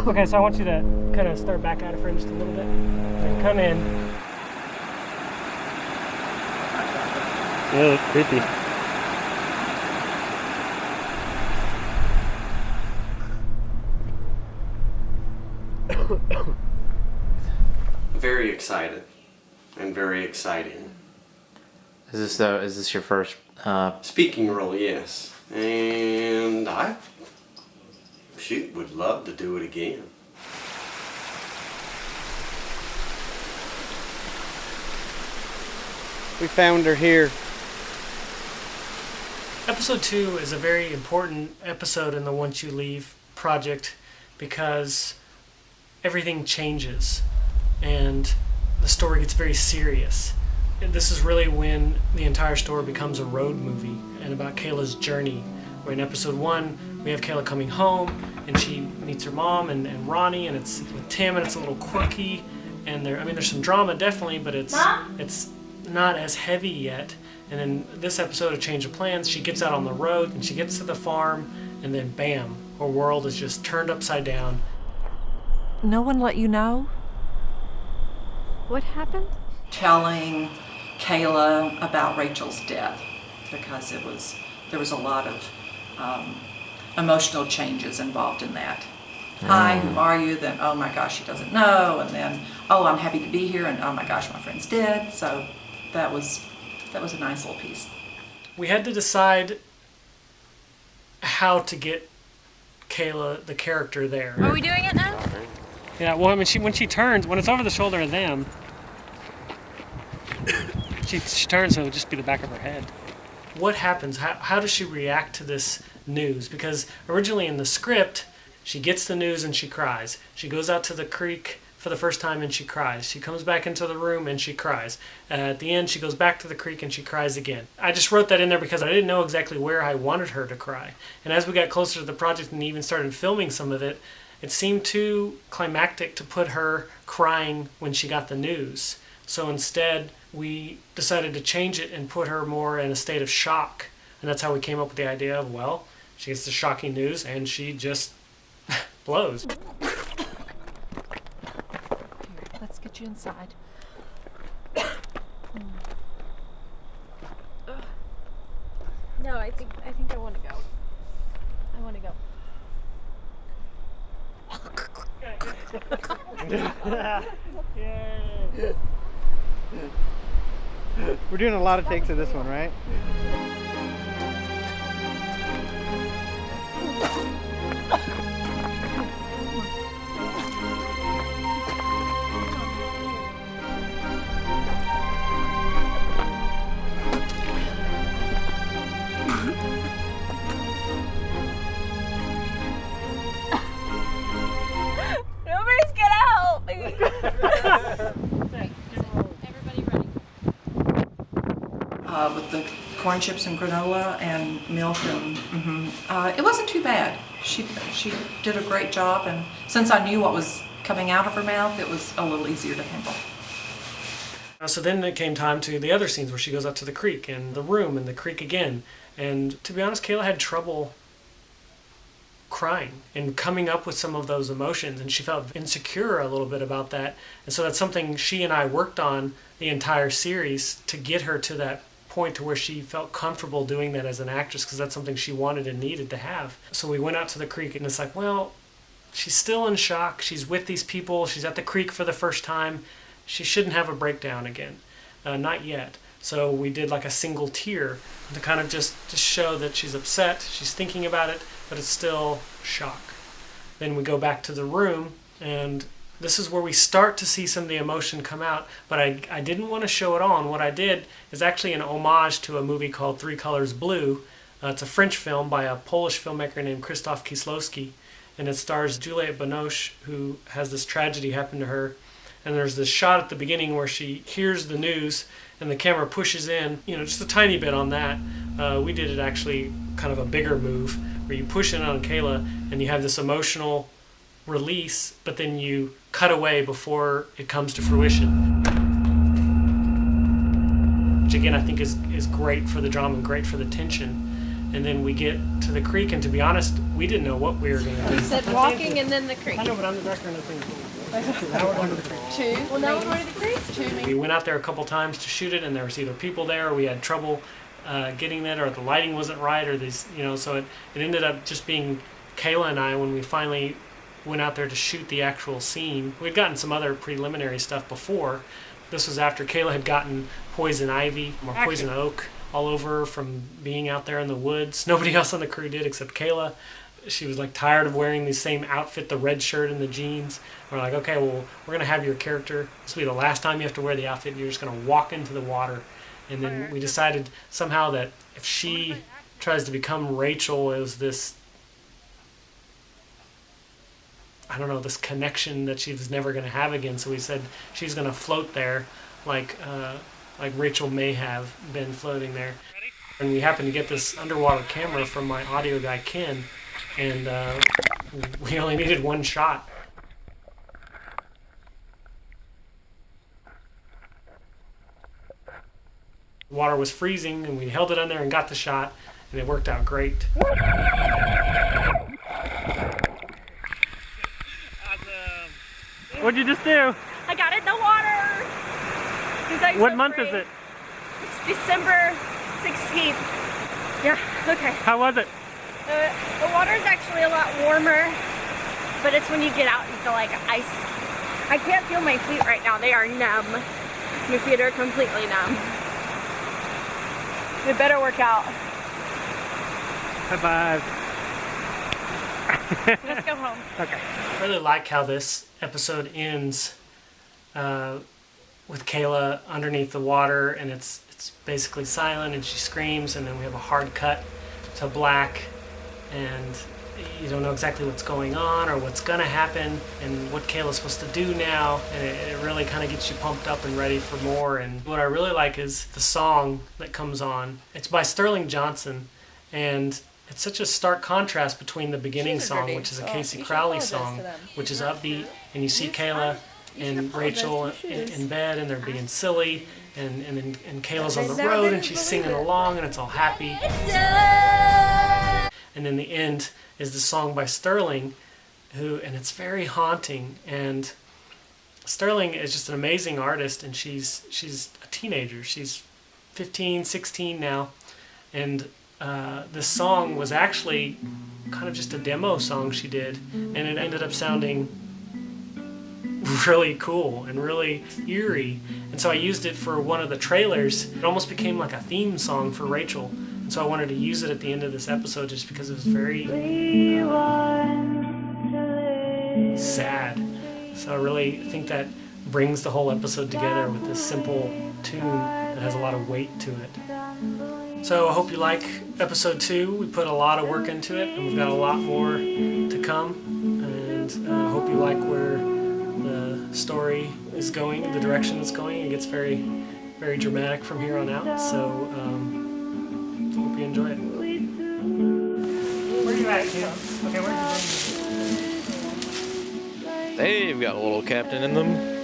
Okay, so I want you to kind of start back out of frame just a little bit. And come in. Oh, that's creepy. Very excited and very exciting. Is this your first? Speaking role, yes. And I would love to do it again. We found her here. Episode 2 is a very important episode in the Once You Leave project because everything changes and the story gets very serious. And this is really when the entire story becomes a road movie and about Kayla's journey. Where in episode 1 we have Kayla coming home and she meets her mom and Ronnie, and it's with Tim, and it's a little quirky, and there's some drama definitely, but it's not as heavy yet. And then this episode of Change of Plans, she gets out on the road and she gets to the farm, and then bam, her world is just turned upside down. No one let you know? What happened? Telling Kayla about Rachel's death, because there was a lot of emotional changes involved in that. Hi, who are you? Then, oh my gosh, she doesn't know. And then, oh, I'm happy to be here. And oh my gosh, my friend's dead. So that was a nice little piece. We had to decide how to get Kayla, the character, there. Are we doing it now? Yeah, well, when she turns, when it's over the shoulder of them, she turns, so it'll just be the back of her head. What happens? How does she react to this news? Because originally in the script, she gets the news and she cries. She goes out to the creek for the first time and she cries. She comes back into the room and she cries. At the end, she goes back to the creek and she cries again. I just wrote that in there because I didn't know exactly where I wanted her to cry. And as we got closer to the project and even started filming some of it, it seemed too climactic to put her crying when she got the news. So instead, we decided to change it and put her more in a state of shock. And that's how we came up with the idea of, well, she gets the shocking news and she just blows. Let's get you inside. No, I think I want to go. I want to go. We're doing a lot of takes of this one, right? Nobody's gonna help me. Everybody ready? With the corn chips and granola and milk, and it wasn't too bad. She did a great job, and since I knew what was coming out of her mouth, it was a little easier to handle. So then it came time to the other scenes where she goes out to the creek and the room and the creek again. And to be honest, Kayla had trouble crying and coming up with some of those emotions, and she felt insecure a little bit about that. And so that's something she and I worked on the entire series to get her to that point to where she felt comfortable doing that as an actress, because that's something she wanted and needed to have. So we went out to the creek, and it's like, well, she's still in shock. She's with these people. She's at the creek for the first time. She shouldn't have a breakdown again. Not yet. So we did like a single tear to kind of just show that she's upset, she's thinking about it, but it's still shock. Then we go back to the room, and this is where we start to see some of the emotion come out, but I didn't want to show it all. And what I did is actually an homage to a movie called Three Colors Blue. It's a French film by a Polish filmmaker named Krzysztof Kieslowski, and it stars Juliette Binoche, who has this tragedy happen to her. And there's this shot at the beginning where she hears the news and the camera pushes in, just a tiny bit on that. We did it actually kind of a bigger move where you push in on Kayla and you have this emotional release, but then you cut away before it comes to fruition. Which again, I think is great for the drama and great for the tension. And then we get to the creek, and to be honest, we didn't know what we were going to do. You said walking and then the creek. I know, but I'm the director of the thing. Now we're going to the creek. Two. Well, now we're going to the creek. Two. We went out there a couple times to shoot it, and there was either people there, or we had trouble getting it, or the lighting wasn't right, or these, so it ended up just being Kayla and I when we finally went out there to shoot the actual scene. We'd gotten some other preliminary stuff before. This was after Kayla had gotten poison ivy or poison oak all over her from being out there in the woods. Nobody else on the crew did except Kayla. She was like tired of wearing the same outfit, the red shirt and the jeans. We're like, okay, well, we're going to have your character. This will be the last time you have to wear the outfit. You're just going to walk into the water. And then we decided somehow that if she tries to become Rachel, it was this, I don't know, this connection that she was never going to have again. So we said she's going to float there like Rachel may have been floating there. And we happened to get this underwater camera from my audio guy, Ken, and we only needed one shot. The water was freezing, and we held it under and got the shot, and it worked out great. What'd you just do? I got in the water. What month is it? It's December 16th. Yeah, okay. How was it? The water is actually a lot warmer, but it's when you get out and feel like ice. I can't feel my feet right now. They are numb. My feet are completely numb. We better work out. Bye-bye. Let's go home. Okay. I really like how this episode ends with Kayla underneath the water, and it's basically silent, and she screams, and then we have a hard cut to black, and you don't know exactly what's going on or what's gonna happen and what Kayla's supposed to do now, and it really kind of gets you pumped up and ready for more. And what I really like is the song that comes on. It's by Sterling Johnson, and it's such a stark contrast between the beginning song, which is a Casey Crowley song, which is upbeat, and you see Kayla and Rachel in bed, and they're being silly, and Kayla's on the road, and she's singing along, and it's all happy. And then the end is the song by Sterling, and it's very haunting. And Sterling is just an amazing artist, and she's a teenager. She's 15, 16 now, and this song was actually kind of just a demo song she did, and it ended up sounding really cool and really eerie. And so I used it for one of the trailers. It almost became like a theme song for Rachel. And so I wanted to use it at the end of this episode just because it was very sad. So I really think that brings the whole episode together with this simple tune that has a lot of weight to it. So I hope you like episode 2. We put a lot of work into it, and we've got a lot more to come. And I hope you like where the story is going, the direction it's going. It gets very, very dramatic from here on out. So hope you enjoy it. Where are you at, Kim? Okay, where are you going? They've got a little captain in them.